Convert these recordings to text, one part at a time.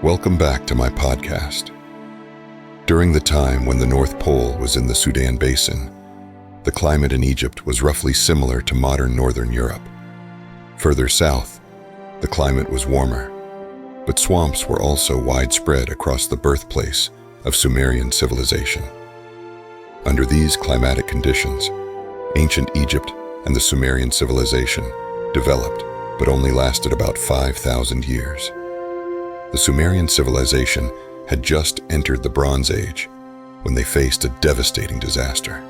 Welcome back to my podcast. During the time when the North Pole was in the Sudan Basin, the climate in Egypt was roughly similar to modern northern Europe. Further south, the climate was warmer, but swamps were also widespread across the birthplace of Sumerian civilization. Under these climatic conditions, ancient Egypt and the Sumerian civilization developed, but only lasted about 5,000 years. The Sumerian civilization had just entered the Bronze Age when they faced a devastating disaster.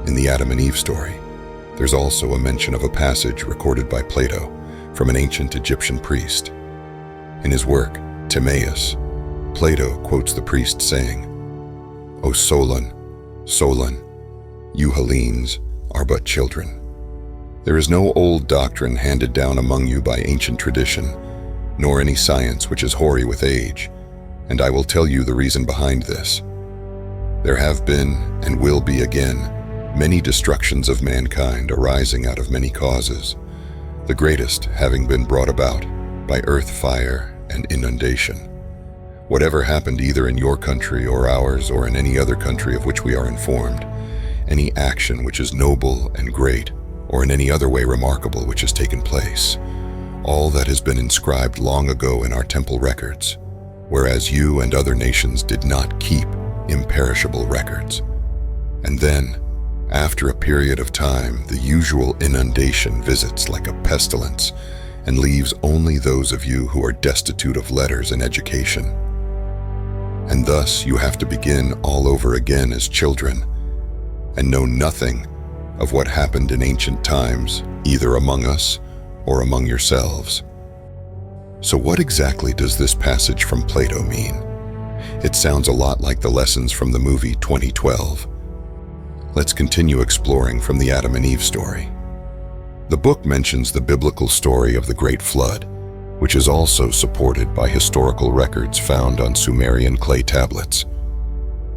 In the Adam and Eve story, there's also a mention of a passage recorded by Plato from an ancient Egyptian priest. In his work, Timaeus, Plato quotes the priest saying, "O Solon, Solon, you Hellenes are but children. There is no old doctrine handed down among you by ancient tradition, nor any science which is hoary with age, and I will tell you the reason behind this. There have been, and will be again, many destructions of mankind arising out of many causes, the greatest having been brought about by earth fire and inundation. Whatever happened either in your country or ours or in any other country of which we are informed, any action which is noble and great, or in any other way remarkable which has taken place, all that has been inscribed long ago in our temple records, whereas you and other nations did not keep imperishable records. And then, after a period of time, the usual inundation visits like a pestilence and leaves only those of you who are destitute of letters and education. And thus you have to begin all over again as children and know nothing of what happened in ancient times, either among us or among yourselves." So what exactly does this passage from Plato mean? It sounds a lot like the lessons from the movie 2012. Let's continue exploring from the Adam and Eve story. The book mentions the biblical story of the Great Flood, which is also supported by historical records found on Sumerian clay tablets.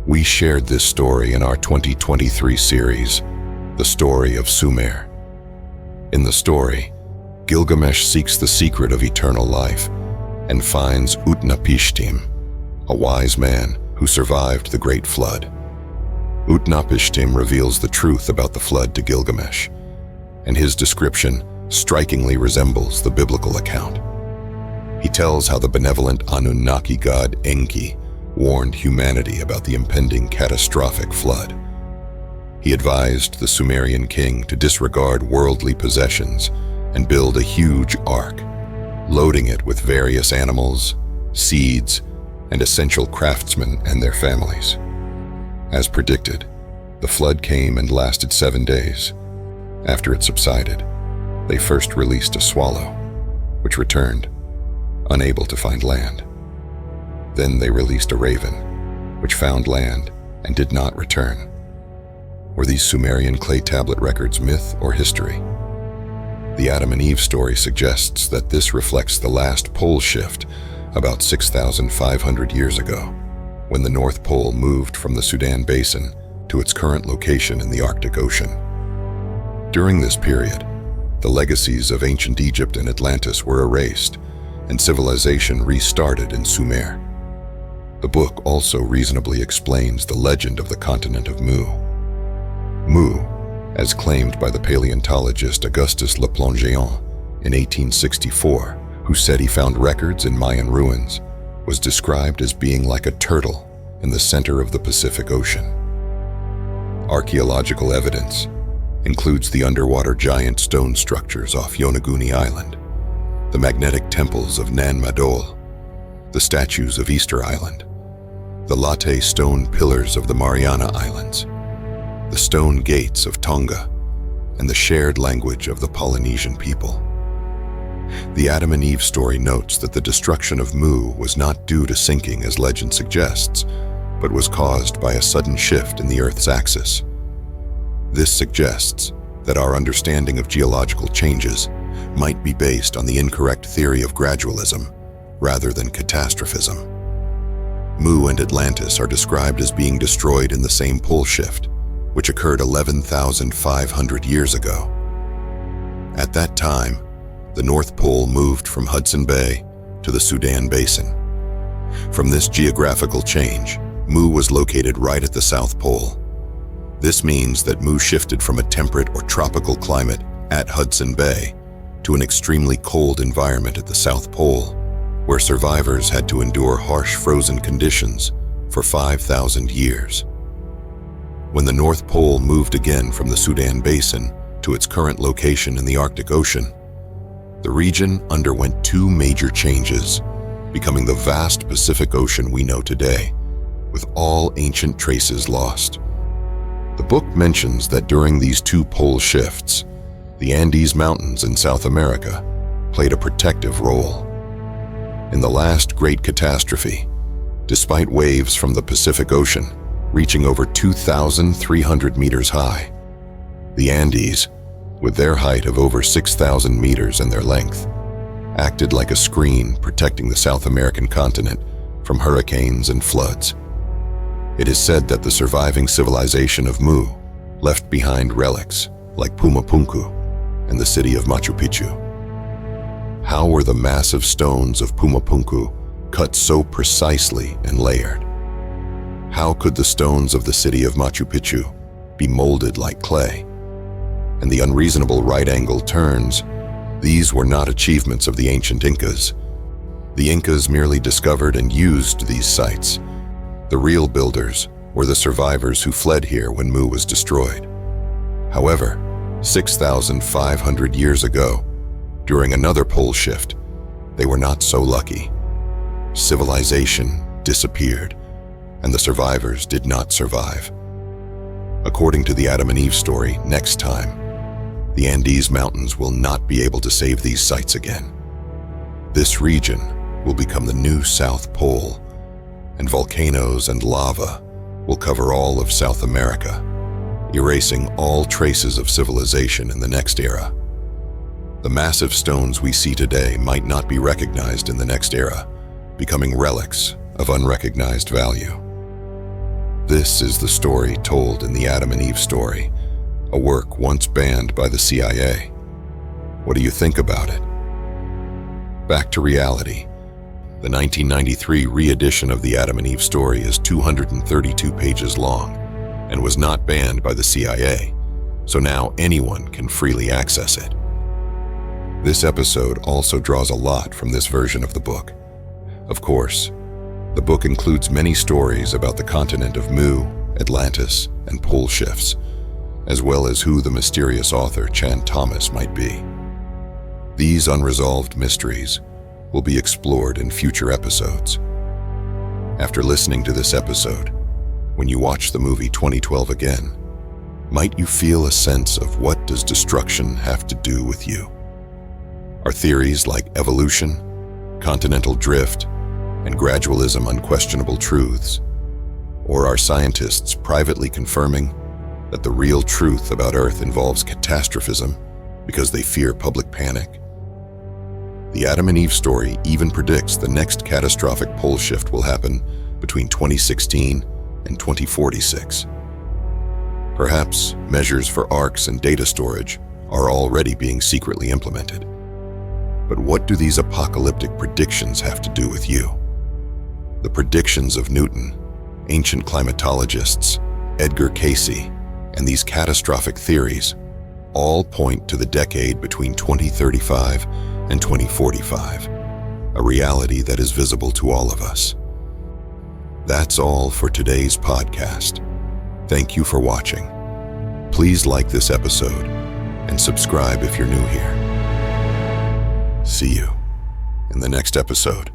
We shared this story in our 2023 series, The Story of Sumer. In the story, Gilgamesh seeks the secret of eternal life and finds Utnapishtim, a wise man who survived the Great Flood. Utnapishtim reveals the truth about the flood to Gilgamesh, and his description strikingly resembles the biblical account. He tells how the benevolent Anunnaki god Enki warned humanity about the impending catastrophic flood. He advised the Sumerian king to disregard worldly possessions and build a huge ark, loading it with various animals, seeds, and essential craftsmen and their families. As predicted, the flood came and lasted 7 days. After it subsided, they first released a swallow, which returned, unable to find land. Then they released a raven, which found land and did not return. Were these Sumerian clay tablet records myth or history? The Adam and Eve story suggests that this reflects the last pole shift about 6,500 years ago, when the North Pole moved from the Sudan Basin to its current location in the Arctic Ocean. During this period, the legacies of ancient Egypt and Atlantis were erased, and civilization restarted in Sumer. The book also reasonably explains the legend of the continent of Mu. Mu, as claimed by the paleontologist Augustus Le Plongeon in 1864, who said he found records in Mayan ruins, was described as being like a turtle in the center of the Pacific Ocean. Archaeological evidence includes the underwater giant stone structures off Yonaguni Island, the magnetic temples of Nan Madol, the statues of Easter Island, the latte stone pillars of the Mariana Islands, the stone gates of Tonga, and the shared language of the Polynesian people. The Adam and Eve story notes that the destruction of Mu was not due to sinking as legend suggests, but was caused by a sudden shift in the Earth's axis. This suggests that our understanding of geological changes might be based on the incorrect theory of gradualism rather than catastrophism. Mu and Atlantis are described as being destroyed in the same pole shift, which occurred 11,500 years ago. At that time, the North Pole moved from Hudson Bay to the Sudan Basin, From this geographical change, Mu was located right at the South Pole. This means that Mu shifted from a temperate or tropical climate at Hudson Bay to an extremely cold environment at the South Pole, where survivors had to endure harsh frozen conditions for 5,000 years. When the North Pole moved again from the Sudan Basin to its current location in the Arctic Ocean, the region underwent two major changes, becoming the vast Pacific Ocean we know today, with all ancient traces lost. The book mentions that during these two pole shifts, the Andes Mountains in South America played a protective role. In the last great catastrophe, despite waves from the Pacific Ocean reaching over 2,300 meters high, the Andes, with their height of over 6,000 meters and their length, acted like a screen protecting the South American continent from hurricanes and floods. It is said that the surviving civilization of Mu left behind relics like Pumapunku and the city of Machu Picchu. How were the massive stones of Pumapunku cut so precisely and layered? How could the stones of the city of Machu Picchu be molded like clay? And the unreasonable right-angle turns, these were not achievements of the ancient Incas. The Incas merely discovered and used these sites. The real builders were the survivors who fled here when Mu was destroyed. However, 6,500 years ago, during another pole shift, they were not so lucky. Civilization disappeared, and the survivors did not survive. According to the Adam and Eve story, next time, the Andes Mountains will not be able to save these sites again. This region will become the new South Pole, and volcanoes and lava will cover all of South America, erasing all traces of civilization in the next era. The massive stones we see today might not be recognized in the next era, becoming relics of unrecognized value. This is the story told in the Adam and Eve story, a work once banned by the CIA. What do you think about it? Back to reality. The 1993 re-edition of the Adam and Eve story is 232 pages long and was not banned by the CIA, so now anyone can freely access it. This episode also draws a lot from this version of the book. Of course, the book includes many stories about the continent of Mu, Atlantis, and pole shifts, as well as who the mysterious author Chan Thomas might be. These unresolved mysteries will be explored in future episodes. After listening to this episode, when you watch the movie 2012 again, might you feel a sense of what does destruction have to do with you? Are theories like evolution, continental drift, and gradualism unquestionable truths? Or are scientists privately confirming that the real truth about Earth involves catastrophism because they fear public panic? The Adam and Eve story even predicts the next catastrophic pole shift will happen between 2016 and 2046. Perhaps measures for arcs and data storage are already being secretly implemented. But what do these apocalyptic predictions have to do with you? The predictions of Newton, ancient climatologists, Edgar Cayce, and these catastrophic theories all point to the decade between 2035 and 2045, a reality that is visible to all of us. That's all for today's podcast. Thank you for watching. Please like this episode and subscribe if you're new here. See you in the next episode.